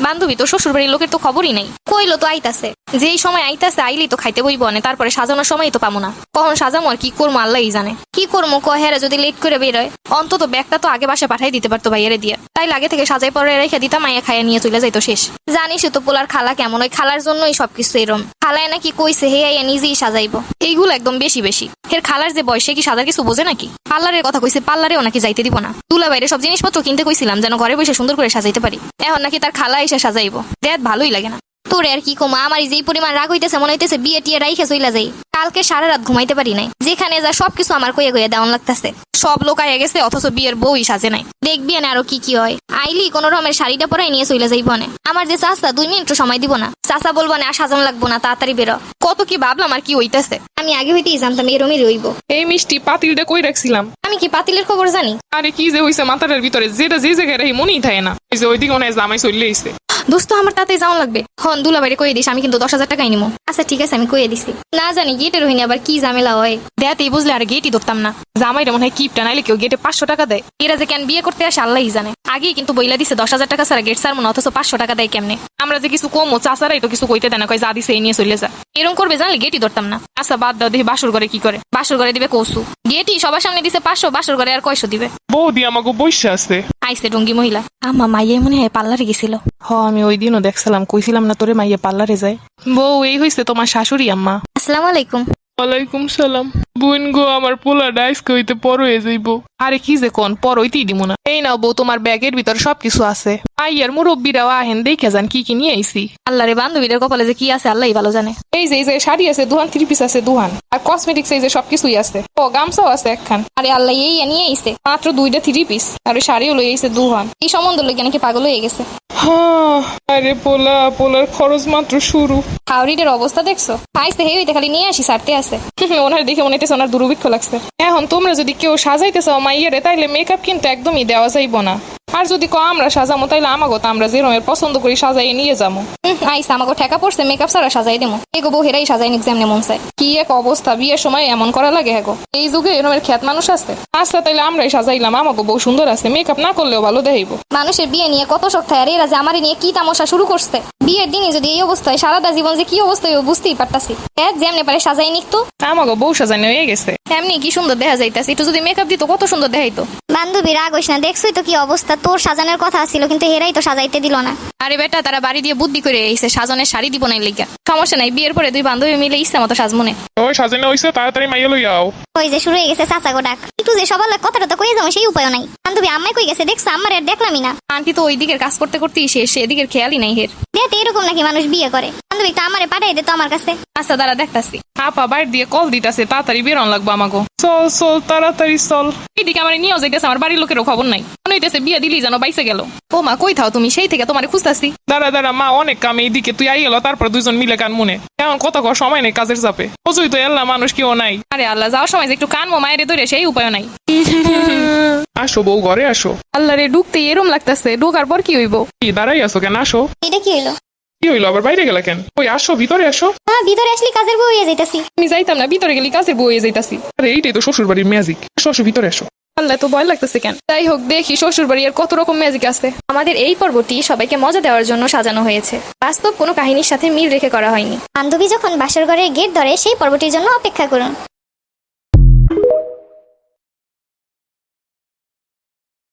বান্ধবী তো শ্বশুর বাড়ির লোকের তো খবরই নাই, কইলো তো আইতাছে, যেই সময় আইতাছে আইলেই তো খাইতে বইব না, তারপরে সাজানোর সময় তো পাবো না, কখন সাজামো আর কি করবো আল্লাহই জানে। কি করবো হেরা যদি লেট করে বেরোয়, অন্তত ব্যাগটা তো আগে বাসা পাঠাই দিতে পারতো ভাইয়ারে দিয়া, তাই লাগে থেকে সাজাই পরে রেখে দিতাম, মাইয়া খাইয়া নিয়ে চলে যাইতো শেষ। জানিস তো পোলার খালা কেমন, ওই খালার জন্যই সবকিছু এরম। খালায় নাকি কইছে হে আইয়া নিজেই সাজাইবো, এইগুলো একদম বেশি বেশি। এর খালার যে বয়সে কি সাজার কিছু বোঝে নাকি? পার্লারের কথা কইছে, পার্লারেও নাকি যাইতে দিব না। তুলা বাইরে সব জিনিসপত্র কিনতে কইছিলাম যেন ঘরে বসে সুন্দর করে সাজাইতে পারি, এখন নাকি তার খালা এসে সাজাইবো। দেখ ভালোই লাগে না। তোর আর কি কমা, আমার যেই পরিমাণ রাগ হইতেছে মনে হইতেছে বিয়ে টিয়ে রাইখে চইলা যাই। কালকে সারা রাত ঘুমাইতে পারি নাই, যেখানে যা সবকিছু আমার কইয়া দেওয়ান লাগতেছে। সব লোক আইয়া গেছে অথচ বিয়ের বউই সাজে নাই। দেখবি না আরো কি কি হয়। আইলি কোন রকমের শাড়িটা পরাই নিয়ে চইলা যাইব না। আমার যে চাচা 2 মিনিট সময় দিব না, চাচা বলবো না আর সাজানো লাগবো না, তাড়াতাড়ি বেরো। কত কি ভাবলাম আর কি হইতেছে। আমি আগে হইতেই জানতাম এরমই রইব। এই মিষ্টি পাতিলটা কই রাখছিলাম? আমি কি পাতিলের খবর জানি? আরে কি যে হইছে মাথাটার ভিতরে, যেটা যে জায়গায় রাখি মনেই থাকে না। ওই যে ওইদিকে মনে হয় জামাই চলে আইছে। দোস্ত আমার তাতে যাওয়া লাগবে। হন দুলা বাইরে কইয়ে দিস, আমি কিন্তু 10,000 টাকাই নিবো। আচ্ছা ঠিক আছে, আমি কইয়ে দিছি। না জানি গেটের হইনি আবার কি ঝামেলা হয়। দেয়াতেই বুঝলে আর গেটই ধরতাম না। জামাইটা মনে হয় কিপটা, নাইলে কেউ গেটে 500 টাকা দেয়। এরা যে কেন বিয়ে করতে আসে আল্লাহই জানে। আগেই কিন্তু বইলা দিছে 10,000 টাকা ছাড়া গেট ছাড়বো না, অথচ 500 টাকা দেয় কেমনে? আমরা যে কিছু কমো, চাচারাই তো কিছু কইতে দেয় না, কয় যা দিছে এই নিয়ে চলে যা। এরকম করবে জানলে গেটই ধরতাম না। আচ্ছা বাদ দাও, দেখি বাসর ঘরে কি করে। বাসর ঘরে দিবে কৌসু, গেটই সবার সামনে দিছে 500, বাসর ঘরে আর 100 দিবে। বৌদি আমাকে বসে আছে। আইসে ডঙ্গি মহিলা। আমা মাইয়ে মনে হয় পার্লারে গেছিল। আমি ওই দিনও দেখছিলাম, কইছিলাম না তোরে মাইয়ে পার্লারে যায়। বউ এই হইছে তোমার শাশুড়ি আম্মা। আসসালামু আলাইকুম। ওয়ালাইকুম সালাম। বোন গো, আমার পোলা ডাইসকে হইতে পর হয়ে যাইব। আরে কি যে কোন, পর হইতেই দিব না। এই নাও বউ, তোমার ব্যাগের ভিতর সবকিছু আছে। আইয়ার মুরব্বীরাও আহেন, দেখে যান কি কি নিয়ে আইছি। আল্লাহ রে, বান্ধবীদের কপালে যে কি আছে আল্লাহই ভালো জানে। এই যে শাড়ি আছে দুহান, 3 পিস আছে দুহান, আর কসমেটিক্স এই যে সবকিছুই আছে। ও গামছাও আছে একখান। আরে আল্লাহ এই নিয়ে আইছে মাত্র 2টা 3 পিস, আর ওই শাড়িও লই আইছে দুহান। এই সম্বন্ধ লোক নাকি পাগল হয়ে গেছে। আরে পোলার খরচ মাত্র শুরু। হাওড়িদের অবস্থা দেখছো? আইসে হে হইতে খালি নিয়ে আসি সারতে আছে। ওনার দেখে মনে হইতেছে ওনার দুর্ভিক্ষ লাগছে। এখন তোমরা যদি কেউ সাজাইতে চাও মাইয়ারে, তাইলে মেকআপ কিন্তু একদমই দেওয়া যাইব না। আর যদি আমরা সাজামো, তাইলে আমাগো তো আমরা যে রকমের পছন্দ করি সাজাই নিয়ে যাবো। আইসা আমাকে ঠেকা পড়ছে, মেকআপ সারা সাজাই দেবো। এগো বউ হেরাই সাজাই নিক যেমনে মন চায়। কি এক অবস্থা, বিয়ের সময় এমন করা লাগে। হ্যাঁ, এই যুগে এরকমের খ্যাত মানুষ আছে। আচ্ছা তাইলে আমরাই সাজাইলাম, আমাকে বউ সুন্দর আছে, মেকআপ না করলেও ভালো দেখাইব। মানুষের বিয়ে নিয়ে কত শখ থাকে, আর এরা যে আমার নিয়ে কি তামাশা শুরু করছে। বিয়ের দিনে যদি এই অবস্থায় সারাটা জীবন যে কি অবস্থায় বুঝতেই পারতাছি। যেমনে পারে সাজাই নিক তো। আমাকে বউ সাজানো হয়ে গেছে। এমনি কি সুন্দর দেখা যাইতাছে, একটু যদি মেকআপ দিত কত সুন্দর দেখাইতো। বান্ধবী রাগ হইস না, দেখছই তো কি অবস্থা। তোর সাজানোর কথা ছিল কিন্তু হেরাই তো সাজাইতে দিল না। আরে বেটা, তারা বাড়ি দিয়ে বুদ্ধি করে এসে সাজনের শাড়ি দিব নাই লেগা। সমস্যা নাই, বিয়ের পরে 2 বান্ধবী মিলে ইচ্ছা মতো সাজমনে। ওই সাজানো হইছে, তাড়াতাড়ি মাইয়া লই আও। ওই যে শুরু হয়ে গেছে চাচা গো ডাক। একটু যে সবার কথাটা কয়ে যাবো সেই উপায় নাই। বান্ধবী আম্মাই কই গেছে দেখছো? আমার আর দেখলামই না। আন্টি তো ওই দিকের কাজ করতে করতেই শেষ, এদিকের খেয়ালই নাই হের। দেখ এরকম নাকি মানুষ বিয়ে করে? বান্ধবী একটু আমারে পাঠাই দে তো আমার কাছে। আচ্ছা দাঁড়া দেখতাছি। আপা বাইর দিয়ে কল দিতাছে, তাড়াতাড়ি বেরোন লাগবো আমাকে। চল তাড়াতাড়ি চল। এইদিকে আমার নিয়েও যাইতেছে, আমার বাড়ির লোকেরও খবর নাই। মনে হইতেছে বিয়ে দিলি যেন বাইসে গেল। ও মা, কই থাও তুমি? সেই থেকে তোমারে খুঁজতাছি। দাঁড়া মা, অনেক কাম এইদিকে। তুই আই এলো, তারপর 2জন মিলে কান মনে। এখন কত সময় নেই কাজের চাপে। বুঝুই তো এল্লা মানুষ কেউ নাই। আরে আল্লাহ, যাওয়ার সময় যে একটু কানমো মায়েরে ধরে, সেই উপায় নাই। আসো বউ, ঘরে আসো। আল্লাহ রে, ঢুকতে এরম লাগতেছে, ঢোকার পর কি হইব? কি দাঁড়াই আসো কেন? আসো। এটা কি হইলো? কি হইলো আবার? বাইরে গেলা কেন? ওই আসো, ভিতরে আসো। হ্যাঁ, ভিতরে আসলি কাজের বউ হয়ে যাইতাছি। আমি যাইতাম না, ভিতরে গেলি কাজের বউ হয়ে যাইতাছি। আরে এইটাই তো শ্বশুর বাড়ির ম্যাজিক। আসো ভিতরে আসো। আল্লাহ, তো ভয় লাগতেছে কেন? যাই হোক, দেখি শ্বশুর বাড়ি আর কত রকম ম্যাজিক আছে। আমাদের এই পর্বটি সবাইকে মজা দেওয়ার জন্য সাজানো হয়েছে, বাস্তব কোনো কাহিনীর সাথে মিল রেখে করা হয়নি। বান্ধবী যখন বাসর ঘরের গেট ধরে সেই পর্বটির জন্য অপেক্ষা করুন।